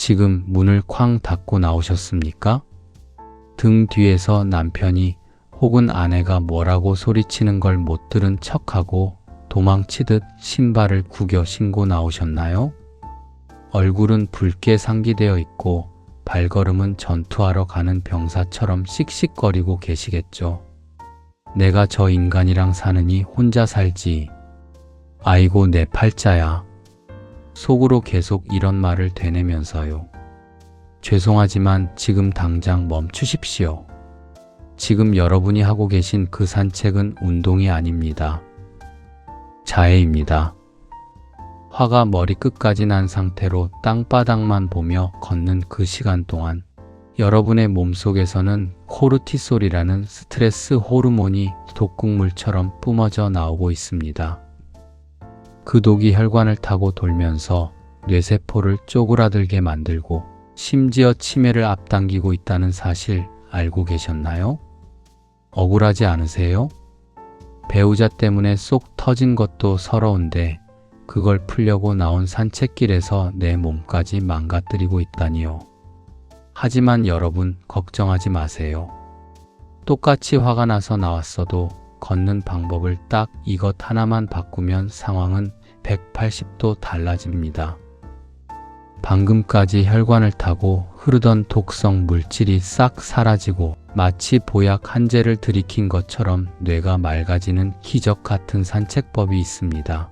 지금 문을 쾅 닫고 나오셨습니까? 등 뒤에서 남편이 혹은 아내가 뭐라고 소리치는 걸 못 들은 척하고 도망치듯 신발을 구겨 신고 나오셨나요? 얼굴은 붉게 상기되어 있고 발걸음은 전투하러 가는 병사처럼 씩씩거리고 계시겠죠. 내가 저 인간이랑 사느니 혼자 살지. 아이고 내 팔자야. 속으로 계속 이런 말을 되뇌면서요. 죄송하지만 지금 당장 멈추십시오. 지금 여러분이 하고 계신 그 산책은 운동이 아닙니다. 자해입니다. 화가 머리끝까지 난 상태로 땅바닥만 보며 걷는 그 시간 동안 여러분의 몸속에서는 코르티솔이라는 스트레스 호르몬이 독극물처럼 뿜어져 나오고 있습니다. 그 독이 혈관을 타고 돌면서 뇌세포를 쪼그라들게 만들고 심지어 치매를 앞당기고 있다는 사실 알고 계셨나요? 억울하지 않으세요? 배우자 때문에 쏙 터진 것도 서러운데 그걸 풀려고 나온 산책길에서 내 몸까지 망가뜨리고 있다니요. 하지만 여러분 걱정하지 마세요. 똑같이 화가 나서 나왔어도 걷는 방법을 딱 이것 하나만 바꾸면 상황은 180도 달라집니다. 방금까지 혈관을 타고 흐르던 독성 물질이 싹 사라지고 마치 보약 한 제를 들이킨 것처럼 뇌가 맑아지는 기적 같은 산책법이 있습니다.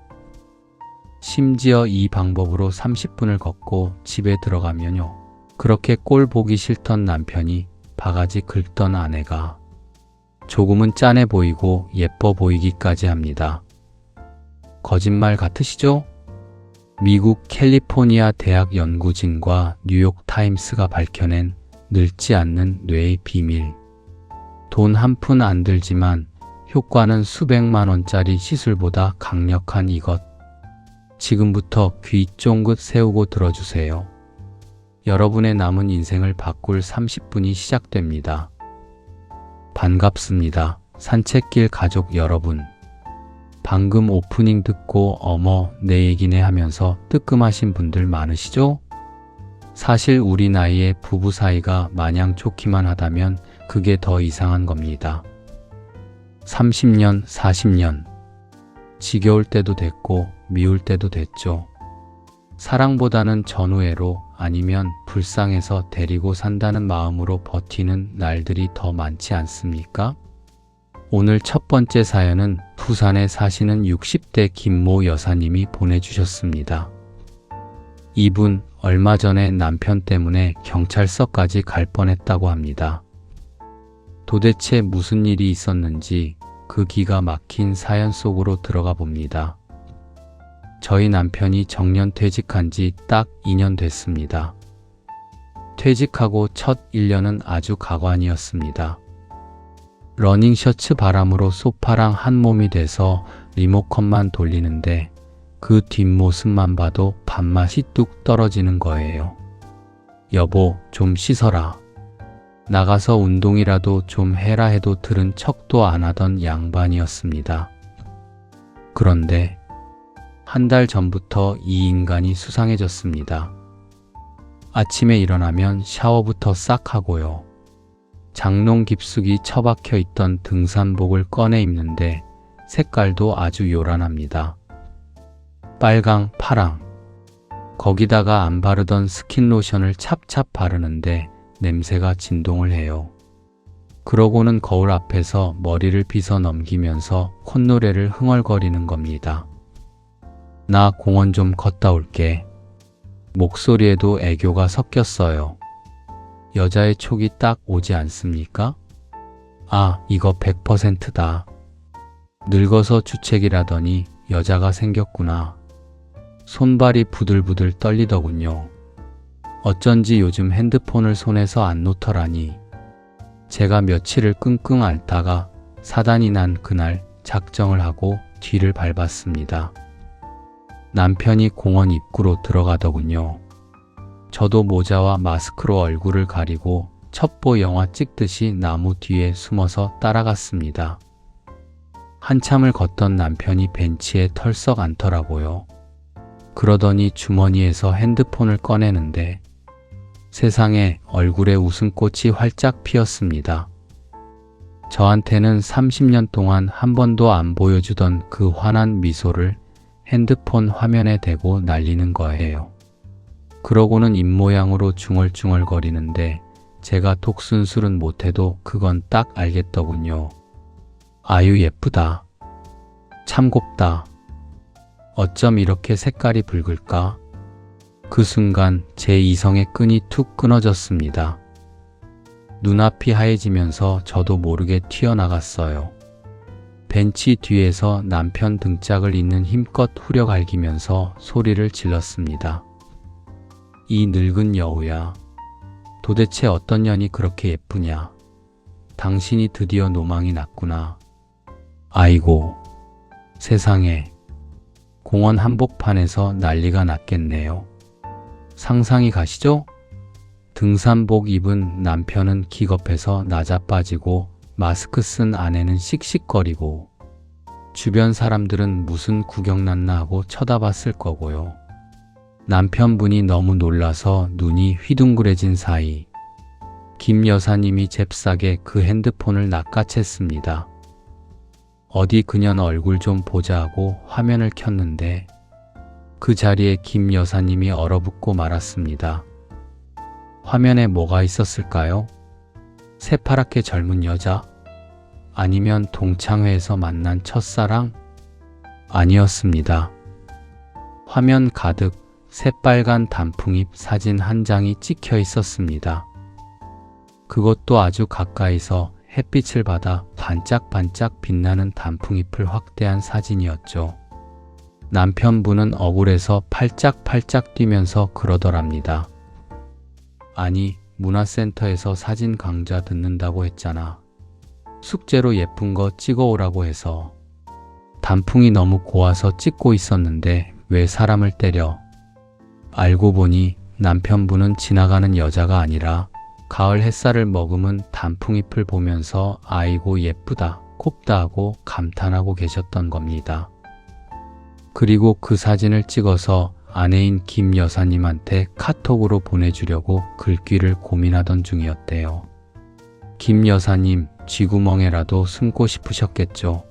심지어 이 방법으로 30분을 걷고 집에 들어가면요. 그렇게 꼴 보기 싫던 남편이 바가지 긁던 아내가 조금은 짠해 보이고 예뻐 보이기까지 합니다. 거짓말 같으시죠? 미국 캘리포니아 대학 연구진과 뉴욕 타임스가 밝혀낸 늙지 않는 뇌의 비밀. 돈 한 푼 안 들지만 효과는 수백만 원짜리 시술보다 강력한 이것. 지금부터 귀 쫑긋 세우고 들어주세요. 여러분의 남은 인생을 바꿀 30분이 시작됩니다. 반갑습니다. 산책길 가족 여러분. 방금 오프닝 듣고 어머 내 얘기네 하면서 뜨끔하신 분들 많으시죠? 사실 우리 나이에 부부 사이가 마냥 좋기만 하다면 그게 더 이상한 겁니다. 30년, 40년. 지겨울 때도 됐고 미울 때도 됐죠. 사랑보다는 전우애로 아니면 불쌍해서 데리고 산다는 마음으로 버티는 날들이 더 많지 않습니까? 오늘 첫 번째 사연은 부산에 사시는 60대 김모 여사님이 보내주셨습니다. 이분 얼마 전에 남편 때문에 경찰서까지 갈 뻔했다고 합니다. 도대체 무슨 일이 있었는지 그 기가 막힌 사연 속으로 들어가 봅니다. 저희 남편이 정년퇴직한 지 딱 2년 됐습니다. 퇴직하고 첫 1년은 아주 가관이었습니다. 러닝셔츠 바람으로 소파랑 한 몸이 돼서 리모컨만 돌리는데 그 뒷모습만 봐도 밥맛이 뚝 떨어지는 거예요. 여보, 좀 씻어라. 나가서 운동이라도 좀 해라 해도 들은 척도 안 하던 양반이었습니다. 그런데 한 달 전부터 이 인간이 수상해졌습니다. 아침에 일어나면 샤워부터 싹 하고요. 장롱 깊숙이 처박혀 있던 등산복을 꺼내 입는데 색깔도 아주 요란합니다. 빨강, 파랑. 거기다가 안 바르던 스킨로션을 찹찹 바르는데 냄새가 진동을 해요. 그러고는 거울 앞에서 머리를 빗어 넘기면서 콧노래를 흥얼거리는 겁니다. 나 공원 좀 걷다 올게. 목소리에도 애교가 섞였어요. 여자의 촉이 딱 오지 않습니까? 아, 이거 100%다. 늙어서 주책이라더니 여자가 생겼구나. 손발이 부들부들 떨리더군요. 어쩐지 요즘 핸드폰을 손에서 안 놓더라니. 제가 며칠을 끙끙 앓다가 사단이 난 그날 작정을 하고 뒤를 밟았습니다. 남편이 공원 입구로 들어가더군요. 저도 모자와 마스크로 얼굴을 가리고 첩보 영화 찍듯이 나무 뒤에 숨어서 따라갔습니다. 한참을 걷던 남편이 벤치에 털썩 앉더라고요. 그러더니 주머니에서 핸드폰을 꺼내는데 세상에 얼굴에 웃음꽃이 활짝 피었습니다. 저한테는 30년 동안 한 번도 안 보여주던 그 환한 미소를 핸드폰 화면에 대고 날리는 거예요. 그러고는 입모양으로 중얼중얼거리는데 제가 독순술은 못해도 그건 딱 알겠더군요. 아유 예쁘다. 참 곱다. 어쩜 이렇게 색깔이 붉을까? 그 순간 제 이성의 끈이 툭 끊어졌습니다. 눈앞이 하얘지면서 저도 모르게 튀어나갔어요. 벤치 뒤에서 남편 등짝을 잇는 힘껏 후려갈기면서 소리를 질렀습니다. 이 늙은 여우야. 도대체 어떤 년이 그렇게 예쁘냐. 당신이 드디어 노망이 났구나. 아이고, 세상에. 공원 한복판에서 난리가 났겠네요. 상상이 가시죠? 등산복 입은 남편은 기겁해서 나자빠지고 마스크 쓴 아내는 씩씩거리고 주변 사람들은 무슨 구경 났나 하고 쳐다봤을 거고요. 남편분이 너무 놀라서 눈이 휘둥그레진 사이 김 여사님이 잽싸게 그 핸드폰을 낚아챘습니다. 어디 그년 얼굴 좀 보자 하고 화면을 켰는데 그 자리에 김 여사님이 얼어붙고 말았습니다. 화면에 뭐가 있었을까요? 새파랗게 젊은 여자? 아니면 동창회에서 만난 첫사랑? 아니었습니다. 화면 가득 새빨간 단풍잎 사진 한 장이 찍혀 있었습니다. 그것도 아주 가까이서 햇빛을 받아 반짝반짝 빛나는 단풍잎을 확대한 사진이었죠. 남편분은 억울해서 팔짝팔짝 뛰면서 그러더랍니다. 아니, 문화센터에서 사진 강좌 듣는다고 했잖아. 숙제로 예쁜 거 찍어오라고 해서. 단풍이 너무 고와서 찍고 있었는데 왜 사람을 때려? 알고 보니 남편분은 지나가는 여자가 아니라 가을 햇살을 머금은 단풍잎을 보면서 아이고 예쁘다, 곱다 하고 감탄하고 계셨던 겁니다. 그리고 그 사진을 찍어서 아내인 김 여사님한테 카톡으로 보내주려고 글귀를 고민하던 중이었대요. 김 여사님 쥐구멍에라도 숨고 싶으셨겠죠.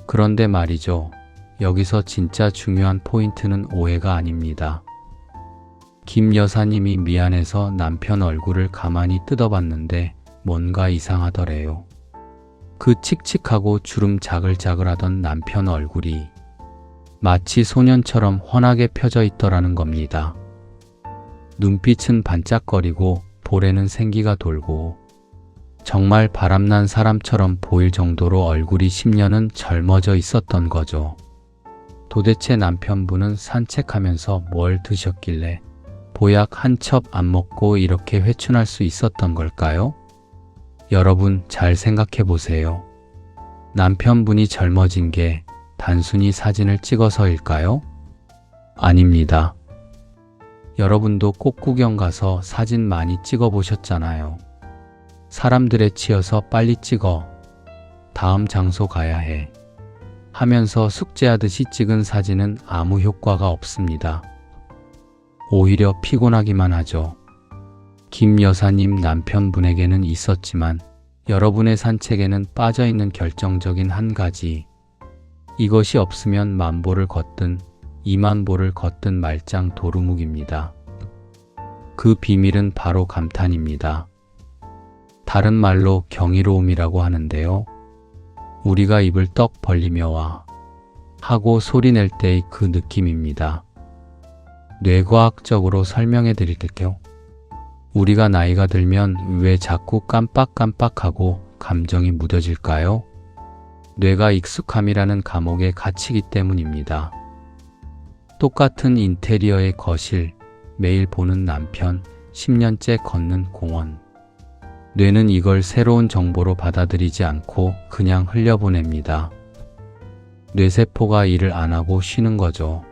그런데 말이죠. 여기서 진짜 중요한 포인트는 오해가 아닙니다. 김 여사님이 미안해서 남편 얼굴을 가만히 뜯어봤는데 뭔가 이상하더래요. 그 칙칙하고 주름 자글자글하던 남편 얼굴이 마치 소년처럼 환하게 펴져 있더라는 겁니다. 눈빛은 반짝거리고 볼에는 생기가 돌고 정말 바람난 사람처럼 보일 정도로 얼굴이 10년은 젊어져 있었던 거죠. 도대체 남편분은 산책하면서 뭘 드셨길래 보약 한 첩 안 먹고 이렇게 회춘할 수 있었던 걸까요? 여러분 잘 생각해 보세요. 남편분이 젊어진 게 단순히 사진을 찍어서일까요? 아닙니다. 여러분도 꽃구경 가서 사진 많이 찍어 보셨잖아요. 사람들에 치여서 빨리 찍어. 다음 장소 가야 해. 하면서 숙제하듯이 찍은 사진은 아무 효과가 없습니다. 오히려 피곤하기만 하죠. 김 여사님 남편분에게는 있었지만 여러분의 산책에는 빠져있는 결정적인 한 가지. 이것이 없으면 만보를 걷든 2만보를 걷든 말짱 도루묵입니다. 그 비밀은 바로 감탄입니다. 다른 말로 경이로움이라고 하는데요. 우리가 입을 떡 벌리며 와 하고 소리낼 때의 그 느낌입니다. 뇌과학적으로 설명해 드릴게요. 우리가 나이가 들면 왜 자꾸 깜빡깜빡하고 감정이 무뎌질까요? 뇌가 익숙함이라는 감옥에 갇히기 때문입니다. 똑같은 인테리어의 거실, 매일 보는 남편, 10년째 걷는 공원. 뇌는 이걸 새로운 정보로 받아들이지 않고 그냥 흘려보냅니다. 뇌세포가 일을 안 하고 쉬는 거죠.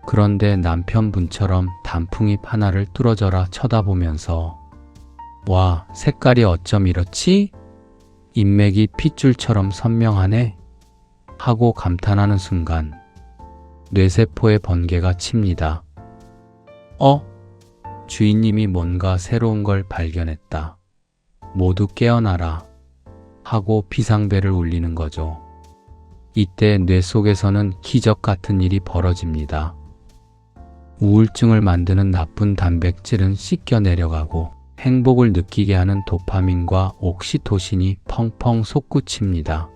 그런데 남편분처럼 단풍잎 하나를 뚫어져라 쳐다보면서 와, 색깔이 어쩜 이렇지? 인맥이 핏줄처럼 선명하네? 하고 감탄하는 순간 뇌세포의 번개가 칩니다. 주인님이 뭔가 새로운 걸 발견했다. 모두 깨어나라 하고 비상벨을 울리는 거죠. 이때 뇌 속에서는 기적 같은 일이 벌어집니다. 우울증을 만드는 나쁜 단백질은 씻겨 내려가고 행복을 느끼게 하는 도파민과 옥시토신이 펑펑 솟구칩니다.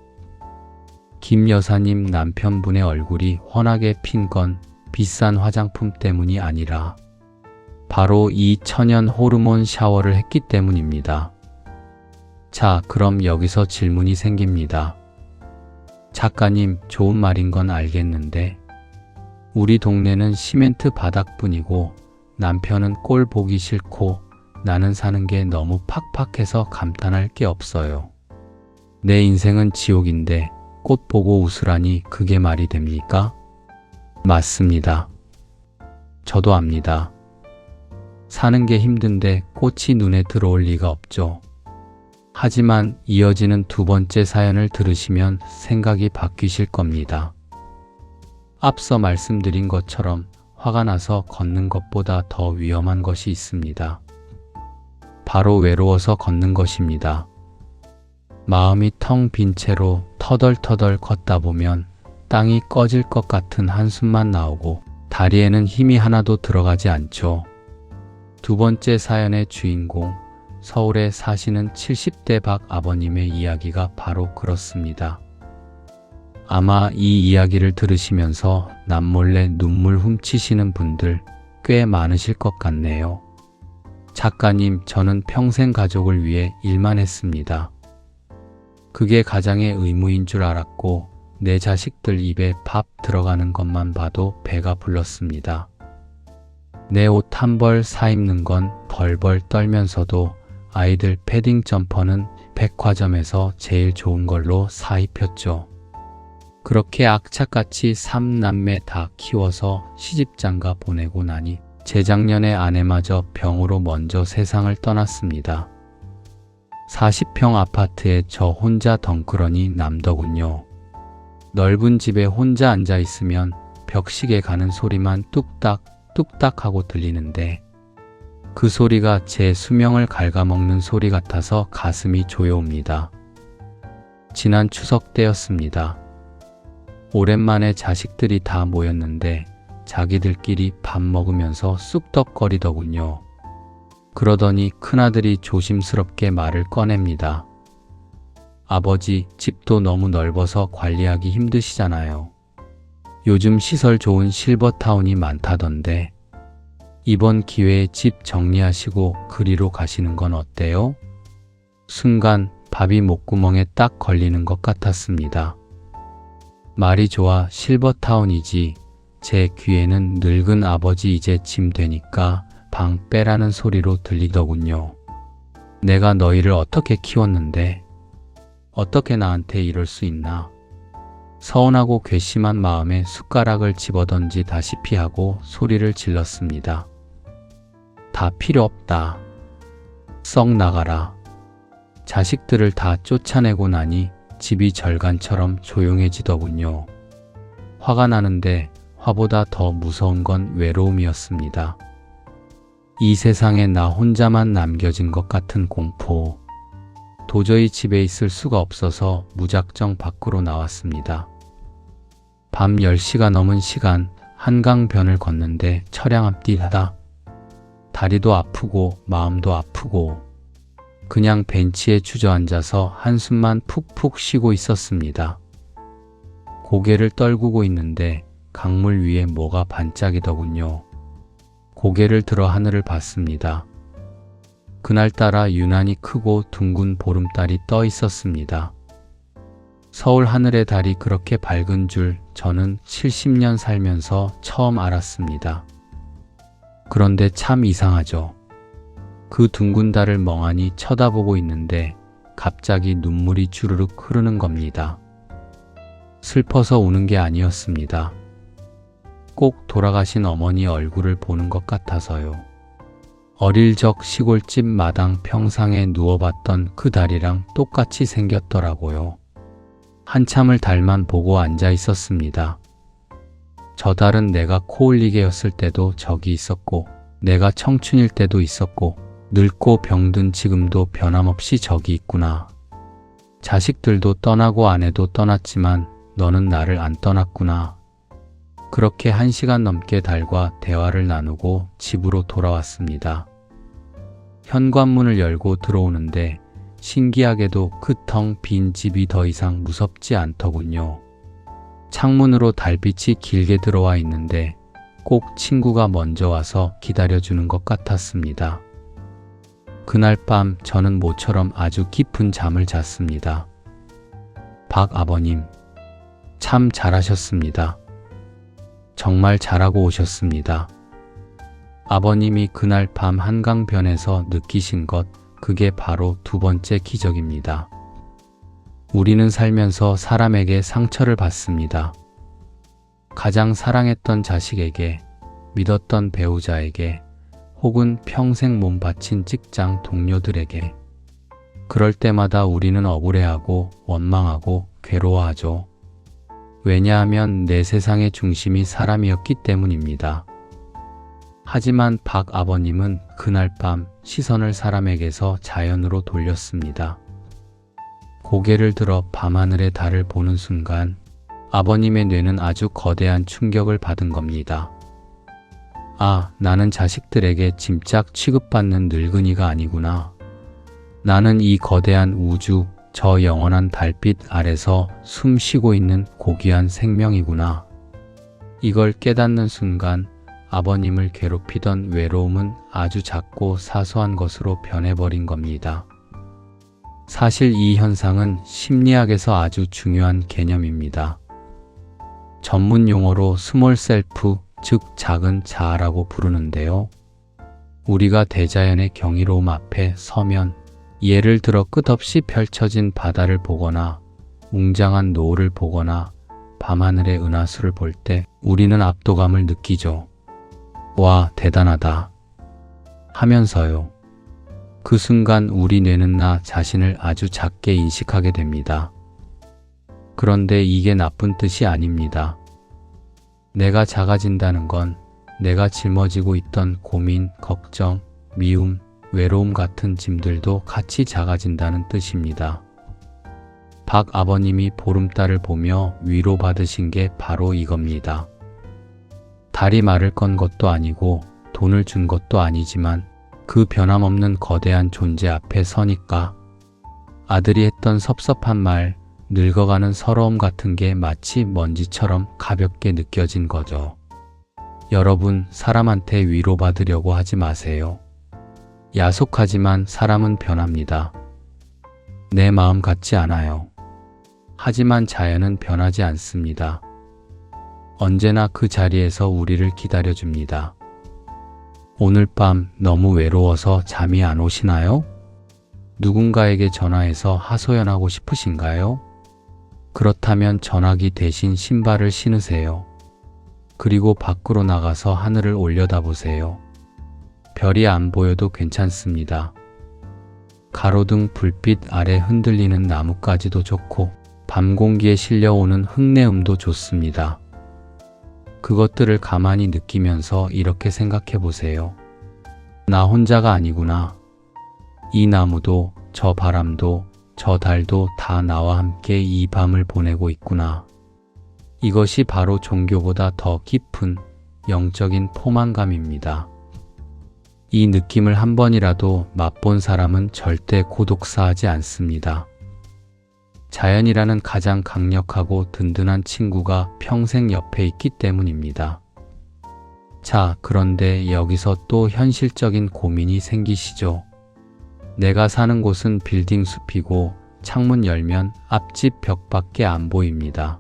김 여사님 남편분의 얼굴이 환하게 핀 건 비싼 화장품 때문이 아니라 바로 이 천연 호르몬 샤워를 했기 때문입니다. 자, 그럼 여기서 질문이 생깁니다. 작가님, 좋은 말인 건 알겠는데 우리 동네는 시멘트 바닥뿐이고 남편은 꼴 보기 싫고 나는 사는 게 너무 팍팍해서 감탄할 게 없어요. 내 인생은 지옥인데 꽃 보고 웃으라니 그게 말이 됩니까? 맞습니다. 저도 압니다. 사는 게 힘든데 꽃이 눈에 들어올 리가 없죠. 하지만 이어지는 두 번째 사연을 들으시면 생각이 바뀌실 겁니다. 앞서 말씀드린 것처럼 화가 나서 걷는 것보다 더 위험한 것이 있습니다. 바로 외로워서 걷는 것입니다. 마음이 텅 빈 채로 터덜터덜 걷다 보면 땅이 꺼질 것 같은 한숨만 나오고 다리에는 힘이 하나도 들어가지 않죠. 두 번째 사연의 주인공, 서울에 사시는 70대 박 아버님의 이야기가 바로 그렇습니다. 아마 이 이야기를 들으시면서 남몰래 눈물 훔치시는 분들 꽤 많으실 것 같네요. 작가님, 저는 평생 가족을 위해 일만 했습니다. 그게 가장의 의무인 줄 알았고 내 자식들 입에 밥 들어가는 것만 봐도 배가 불렀습니다. 내 옷 한 벌 사입는 건 벌벌 떨면서도 아이들 패딩 점퍼는 백화점에서 제일 좋은 걸로 사입혔죠. 그렇게 악착같이 3남매 다 키워서 시집장가 보내고 나니 재작년에 아내마저 병으로 먼저 세상을 떠났습니다. 40평 아파트에 저 혼자 덩그러니 남더군요. 넓은 집에 혼자 앉아 있으면 벽시계 가는 소리만 뚝딱 뚝딱 하고 들리는데 그 소리가 제 수명을 갉아먹는 소리 같아서 가슴이 조여옵니다. 지난 추석 때였습니다. 오랜만에 자식들이 다 모였는데 자기들끼리 밥 먹으면서 쑥덕거리더군요. 그러더니 큰아들이 조심스럽게 말을 꺼냅니다. 아버지, 집도 너무 넓어서 관리하기 힘드시잖아요. 요즘 시설 좋은 실버타운이 많다던데 이번 기회에 집 정리하시고 그리로 가시는 건 어때요? 순간 밥이 목구멍에 딱 걸리는 것 같았습니다. 말이 좋아 실버타운이지. 제 귀에는 늙은 아버지 이제 짐 되니까 방 빼라는 소리로 들리더군요. 내가 너희를 어떻게 키웠는데 어떻게 나한테 이럴 수 있나. 서운하고 괘씸한 마음에 숟가락을 집어던지다시피 하고 소리를 질렀습니다. 다 필요 없다. 썩 나가라. 자식들을 다 쫓아내고 나니 집이 절간처럼 조용해지더군요. 화가 나는데 화보다 더 무서운 건 외로움이었습니다. 이 세상에 나 혼자만 남겨진 것 같은 공포. 도저히 집에 있을 수가 없어서 무작정 밖으로 나왔습니다. 밤 10시가 넘은 시간 한강변을 걷는데 철양 앞뒤 하다. 다리도 아프고 마음도 아프고 그냥 벤치에 주저앉아서 한숨만 푹푹 쉬고 있었습니다. 고개를 떨구고 있는데 강물 위에 뭐가 반짝이더군요. 고개를 들어 하늘을 봤습니다. 그날따라 유난히 크고 둥근 보름달이 떠 있었습니다. 서울 하늘의 달이 그렇게 밝은 줄 저는 70년 살면서 처음 알았습니다. 그런데 참 이상하죠. 그 둥근 달을 멍하니 쳐다보고 있는데 갑자기 눈물이 주르륵 흐르는 겁니다. 슬퍼서 우는 게 아니었습니다. 꼭 돌아가신 어머니 얼굴을 보는 것 같아서요. 어릴 적 시골집 마당 평상에 누워봤던 그 달이랑 똑같이 생겼더라고요. 한참을 달만 보고 앉아 있었습니다. 저 달은 내가 코 올리게였을 때도 저기 있었고 내가 청춘일 때도 있었고 늙고 병든 지금도 변함없이 저기 있구나. 자식들도 떠나고 아내도 떠났지만 너는 나를 안 떠났구나. 그렇게 1시간 넘게 달과 대화를 나누고 집으로 돌아왔습니다. 현관문을 열고 들어오는데 신기하게도 그 텅 빈 집이 더 이상 무섭지 않더군요. 창문으로 달빛이 길게 들어와 있는데 꼭 친구가 먼저 와서 기다려주는 것 같았습니다. 그날 밤 저는 모처럼 아주 깊은 잠을 잤습니다. 박 아버님, 참 잘하셨습니다. 정말 잘하고 오셨습니다. 아버님이 그날 밤 한강변에서 느끼신 것, 그게 바로 두 번째 기적입니다. 우리는 살면서 사람에게 상처를 받습니다. 가장 사랑했던 자식에게, 믿었던 배우자에게, 혹은 평생 몸 바친 직장 동료들에게. 그럴 때마다 우리는 억울해하고 원망하고 괴로워하죠. 왜냐하면 내 세상의 중심이 사람이었기 때문입니다. 하지만 박 아버님은 그날 밤 시선을 사람에게서 자연으로 돌렸습니다. 고개를 들어 밤하늘의 달을 보는 순간 아버님의 뇌는 아주 거대한 충격을 받은 겁니다. 아, 나는 자식들에게 짐짝 취급받는 늙은이가 아니구나. 나는 이 거대한 우주, 저 영원한 달빛 아래서 숨 쉬고 있는 고귀한 생명이구나. 이걸 깨닫는 순간 아버님을 괴롭히던 외로움은 아주 작고 사소한 것으로 변해버린 겁니다. 사실 이 현상은 심리학에서 아주 중요한 개념입니다. 전문 용어로 스몰 셀프, 즉 작은 자아라고 부르는데요. 우리가 대자연의 경이로움 앞에 서면, 예를 들어 끝없이 펼쳐진 바다를 보거나 웅장한 노을을 보거나 밤하늘의 은하수를 볼 때 우리는 압도감을 느끼죠. 와, 대단하다 하면서요. 그 순간 우리 뇌는 나 자신을 아주 작게 인식하게 됩니다. 그런데 이게 나쁜 뜻이 아닙니다. 내가 작아진다는 건 내가 짊어지고 있던 고민, 걱정, 미움, 외로움 같은 짐들도 같이 작아진다는 뜻입니다. 박 아버님이 보름달을 보며 위로받으신 게 바로 이겁니다. 달이 말을 건 것도 아니고 돈을 준 것도 아니지만 그 변함없는 거대한 존재 앞에 서니까 아들이 했던 섭섭한 말, 늙어가는 서러움 같은 게 마치 먼지처럼 가볍게 느껴진 거죠. 여러분, 사람한테 위로받으려고 하지 마세요. 야속하지만 사람은 변합니다. 내 마음 같지 않아요. 하지만 자연은 변하지 않습니다. 언제나 그 자리에서 우리를 기다려줍니다. 오늘 밤 너무 외로워서 잠이 안 오시나요? 누군가에게 전화해서 하소연하고 싶으신가요? 그렇다면 전화기 대신 신발을 신으세요. 그리고 밖으로 나가서 하늘을 올려다보세요. 별이 안 보여도 괜찮습니다. 가로등 불빛 아래 흔들리는 나뭇가지도 좋고 밤 공기에 실려오는 흙내음도 좋습니다. 그것들을 가만히 느끼면서 이렇게 생각해 보세요. 나 혼자가 아니구나. 이 나무도, 저 바람도, 저 달도 다 나와 함께 이 밤을 보내고 있구나. 이것이 바로 종교보다 더 깊은 영적인 포만감입니다. 이 느낌을 한 번이라도 맛본 사람은 절대 고독사하지 않습니다. 자연이라는 가장 강력하고 든든한 친구가 평생 옆에 있기 때문입니다. 자, 그런데 여기서 또 현실적인 고민이 생기시죠? 내가 사는 곳은 빌딩 숲이고 창문 열면 앞집 벽밖에 안 보입니다.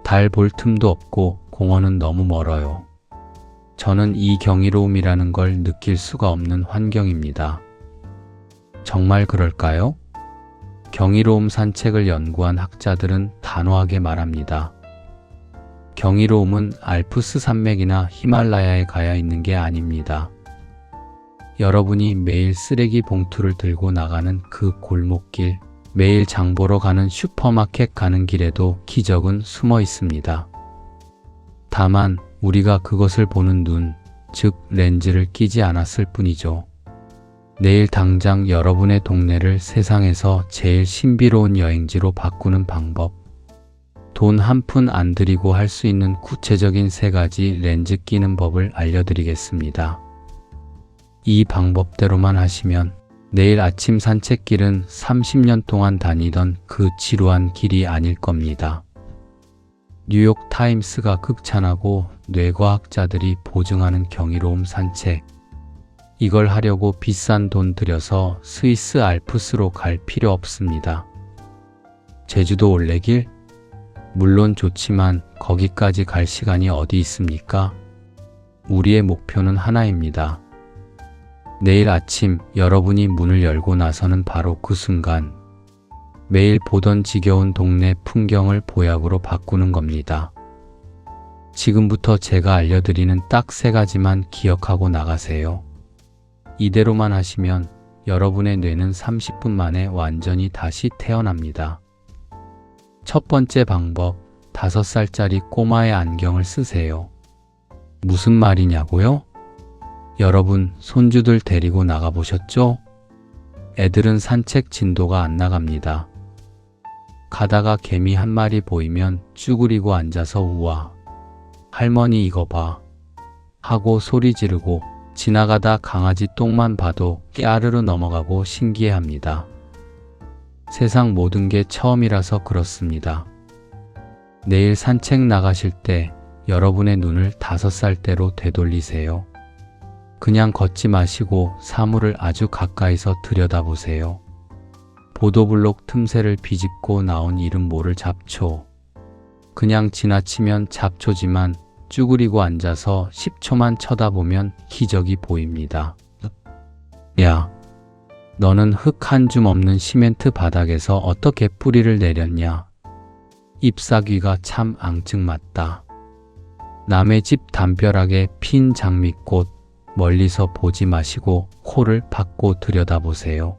달 볼 틈도 없고 공원은 너무 멀어요. 저는 이 경이로움이라는 걸 느낄 수가 없는 환경입니다. 정말 그럴까요? 경이로움 산책을 연구한 학자들은 단호하게 말합니다. 경이로움은 알프스 산맥이나 히말라야에 가야 있는 게 아닙니다. 여러분이 매일 쓰레기 봉투를 들고 나가는 그 골목길, 매일 장 보러 가는 슈퍼마켓 가는 길에도 기적은 숨어 있습니다. 다만 우리가 그것을 보는 눈, 즉 렌즈를 끼지 않았을 뿐이죠. 내일 당장 여러분의 동네를 세상에서 제일 신비로운 여행지로 바꾸는 방법. 돈 한 푼 안 들이고 할 수 있는 구체적인 3가지 렌즈 끼는 법을 알려드리겠습니다. 이 방법대로만 하시면 내일 아침 산책길은 30년 동안 다니던 그 지루한 길이 아닐 겁니다. 뉴욕 타임스가 극찬하고 뇌과학자들이 보증하는 경이로움 산책. 이걸 하려고 비싼 돈 들여서 스위스 알프스로 갈 필요 없습니다. 제주도 올레길? 물론 좋지만 거기까지 갈 시간이 어디 있습니까? 우리의 목표는 하나입니다. 내일 아침 여러분이 문을 열고 나서는 바로 그 순간 매일 보던 지겨운 동네 풍경을 보약으로 바꾸는 겁니다. 지금부터 제가 알려드리는 딱 3가지만 기억하고 나가세요. 이대로만 하시면 여러분의 뇌는 30분 만에 완전히 다시 태어납니다. 첫 번째 방법, 5살짜리 꼬마의 안경을 쓰세요. 무슨 말이냐고요? 여러분, 손주들 데리고 나가보셨죠? 애들은 산책 진도가 안 나갑니다. 가다가 개미 한 마리 보이면 쭈그리고 앉아서 우와, 할머니 이거 봐 하고 소리 지르고 지나가다 강아지 똥만 봐도 깨아르르 넘어가고 신기해합니다. 세상 모든 게 처음이라서 그렇습니다. 내일 산책 나가실 때 여러분의 눈을 5살대로 되돌리세요. 그냥 걷지 마시고 사물을 아주 가까이서 들여다보세요. 보도블록 틈새를 비집고 나온 이름 모를 잡초. 그냥 지나치면 잡초지만 쭈그리고 앉아서 10초만 쳐다보면 기적이 보입니다. 야, 너는 흙 한 줌 없는 시멘트 바닥에서 어떻게 뿌리를 내렸냐? 잎사귀가 참 앙증맞다. 남의 집 담벼락에 핀 장미꽃 멀리서 보지 마시고 코를 박고 들여다보세요.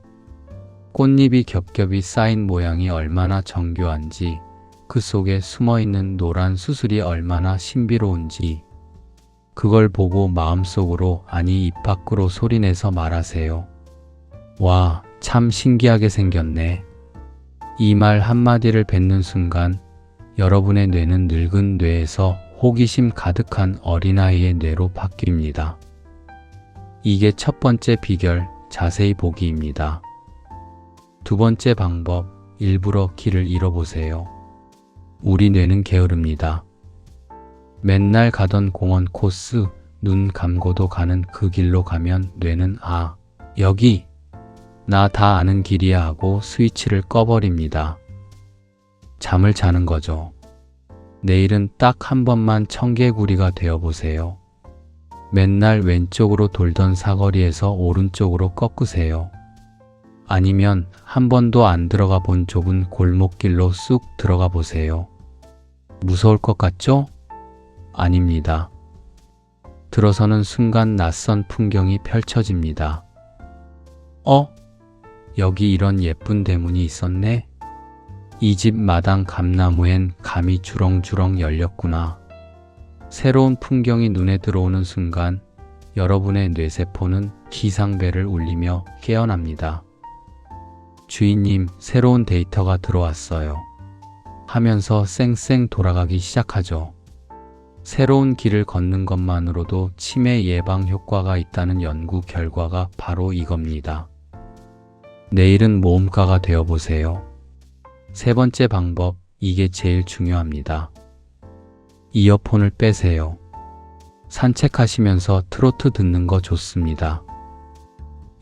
꽃잎이 겹겹이 쌓인 모양이 얼마나 정교한지, 그 속에 숨어있는 노란 수술이 얼마나 신비로운지, 그걸 보고 마음속으로 아니 입 밖으로 소리내서 말하세요. 와, 참 신기하게 생겼네. 이 말 한마디를 뱉는 순간 여러분의 뇌는 늙은 뇌에서 호기심 가득한 어린아이의 뇌로 바뀝니다. 이게 첫 번째 비결, 자세히 보기입니다. 두 번째 방법, 일부러 길을 잃어보세요. 우리 뇌는 게으릅니다. 맨날 가던 공원 코스, 눈 감고도 가는 그 길로 가면 뇌는 아, 여기! 나 다 아는 길이야 하고 스위치를 꺼버립니다. 잠을 자는 거죠. 내일은 딱 한 번만 청개구리가 되어보세요. 맨날 왼쪽으로 돌던 사거리에서 오른쪽으로 꺾으세요. 아니면 한 번도 안 들어가 본 좁은 골목길로 쑥 들어가 보세요. 무서울 것 같죠? 아닙니다. 들어서는 순간 낯선 풍경이 펼쳐집니다. 여기 이런 예쁜 대문이 있었네? 이 집 마당 감나무엔 감이 주렁주렁 열렸구나. 새로운 풍경이 눈에 들어오는 순간 여러분의 뇌세포는 기상벨을 울리며 깨어납니다. 주인님, 새로운 데이터가 들어왔어요. 하면서 쌩쌩 돌아가기 시작하죠. 새로운 길을 걷는 것만으로도 치매 예방 효과가 있다는 연구 결과가 바로 이겁니다. 내일은 모험가가 되어보세요. 세 번째 방법, 이게 제일 중요합니다. 이어폰을 빼세요. 산책하시면서 트로트 듣는 거 좋습니다.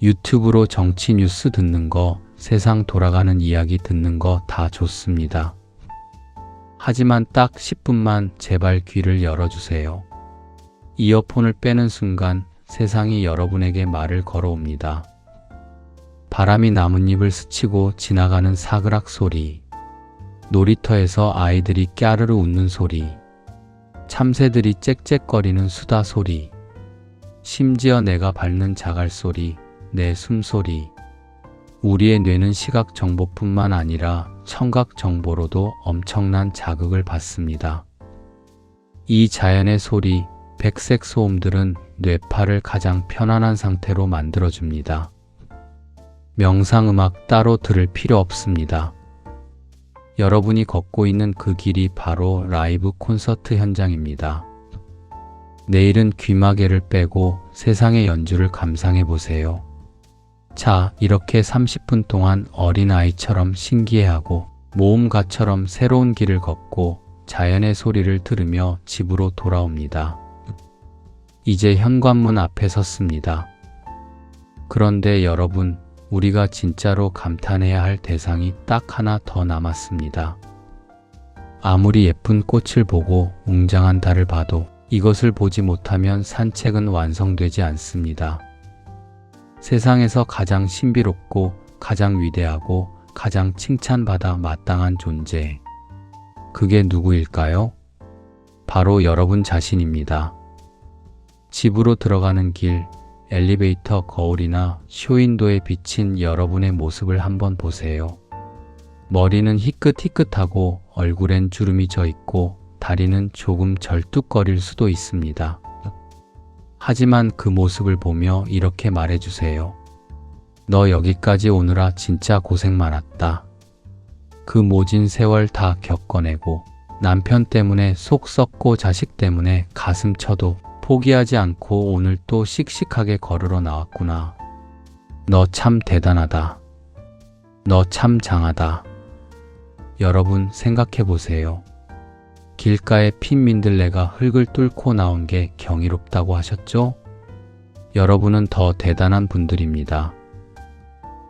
유튜브로 정치 뉴스 듣는 거, 세상 돌아가는 이야기 듣는 거 다 좋습니다. 하지만 딱 10분만 제발 귀를 열어주세요. 이어폰을 빼는 순간 세상이 여러분에게 말을 걸어옵니다. 바람이 나뭇잎을 스치고 지나가는 사그락 소리, 놀이터에서 아이들이 깨르르 웃는 소리, 참새들이 짹짹거리는 수다 소리, 심지어 내가 밟는 자갈 소리, 내 숨소리. 우리의 뇌는 시각 정보뿐만 아니라 청각 정보로도 엄청난 자극을 받습니다. 이 자연의 소리, 백색 소음들은 뇌파를 가장 편안한 상태로 만들어줍니다. 명상음악 따로 들을 필요 없습니다. 여러분이 걷고 있는 그 길이 바로 라이브 콘서트 현장입니다. 내일은 귀마개를 빼고 세상의 연주를 감상해 보세요. 자, 이렇게 30분 동안 어린아이처럼 신기해하고 모험가처럼 새로운 길을 걷고 자연의 소리를 들으며 집으로 돌아옵니다. 이제 현관문 앞에 섰습니다. 그런데 여러분, 우리가 진짜로 감탄해야 할 대상이 딱 하나 더 남았습니다. 아무리 예쁜 꽃을 보고 웅장한 달을 봐도 이것을 보지 못하면 산책은 완성되지 않습니다. 세상에서 가장 신비롭고 가장 위대하고 가장 칭찬받아 마땅한 존재. 그게 누구일까요? 바로 여러분 자신입니다. 집으로 들어가는 길, 엘리베이터 거울이나 쇼윈도에 비친 여러분의 모습을 한번 보세요. 머리는 희끗희끗하고 얼굴엔 주름이 져 있고 다리는 조금 절뚝거릴 수도 있습니다. 하지만 그 모습을 보며 이렇게 말해주세요. 너 여기까지 오느라 진짜 고생 많았다. 그 모진 세월 다 겪어내고 남편 때문에 속 썩고 자식 때문에 가슴 쳐도 포기하지 않고 오늘 또 씩씩하게 걸으러 나왔구나. 너 참 대단하다. 너 참 장하다. 여러분 생각해 보세요. 길가에 핀 민들레가 흙을 뚫고 나온 게 경이롭다고 하셨죠? 여러분은 더 대단한 분들입니다.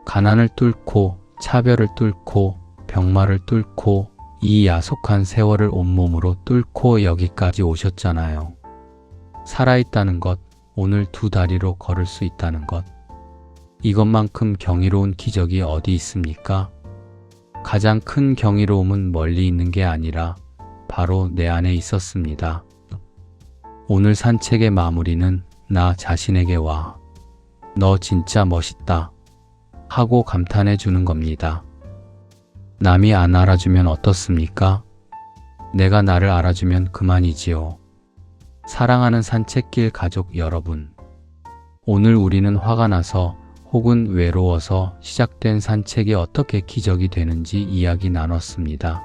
가난을 뚫고 차별을 뚫고 병마를 뚫고 이 야속한 세월을 온몸으로 뚫고 여기까지 오셨잖아요. 살아있다는 것, 오늘 두 다리로 걸을 수 있다는 것. 이것만큼 경이로운 기적이 어디 있습니까? 가장 큰 경이로움은 멀리 있는 게 아니라 바로 내 안에 있었습니다. 오늘 산책의 마무리는 나 자신에게 와. 너 진짜 멋있다. 하고 감탄해 주는 겁니다. 남이 안 알아주면 어떻습니까? 내가 나를 알아주면 그만이지요. 사랑하는 산책길 가족 여러분, 오늘 우리는 화가 나서 혹은 외로워서 시작된 산책이 어떻게 기적이 되는지 이야기 나눴습니다.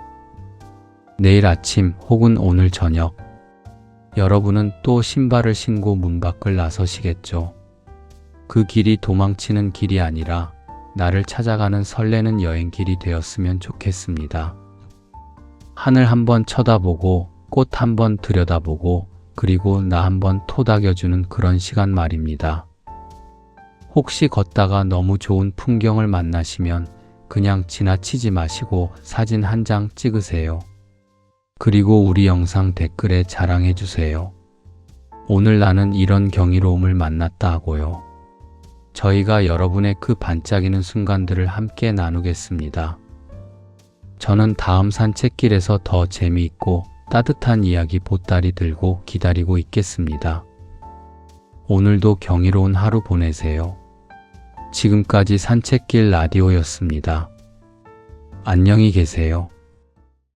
내일 아침 혹은 오늘 저녁, 여러분은 또 신발을 신고 문 밖을 나서시겠죠. 그 길이 도망치는 길이 아니라 나를 찾아가는 설레는 여행길이 되었으면 좋겠습니다. 하늘 한번 쳐다보고 꽃 한번 들여다보고 그리고 나 한번 토닥여주는 그런 시간 말입니다. 혹시 걷다가 너무 좋은 풍경을 만나시면 그냥 지나치지 마시고 사진 한 장 찍으세요. 그리고 우리 영상 댓글에 자랑해 주세요. 오늘 나는 이런 경이로움을 만났다 하고요. 저희가 여러분의 그 반짝이는 순간들을 함께 나누겠습니다. 저는 다음 산책길에서 더 재미있고 따뜻한 이야기 보따리 들고 기다리고 있겠습니다. 오늘도 경이로운 하루 보내세요. 지금까지 산책길 라디오였습니다. 안녕히 계세요.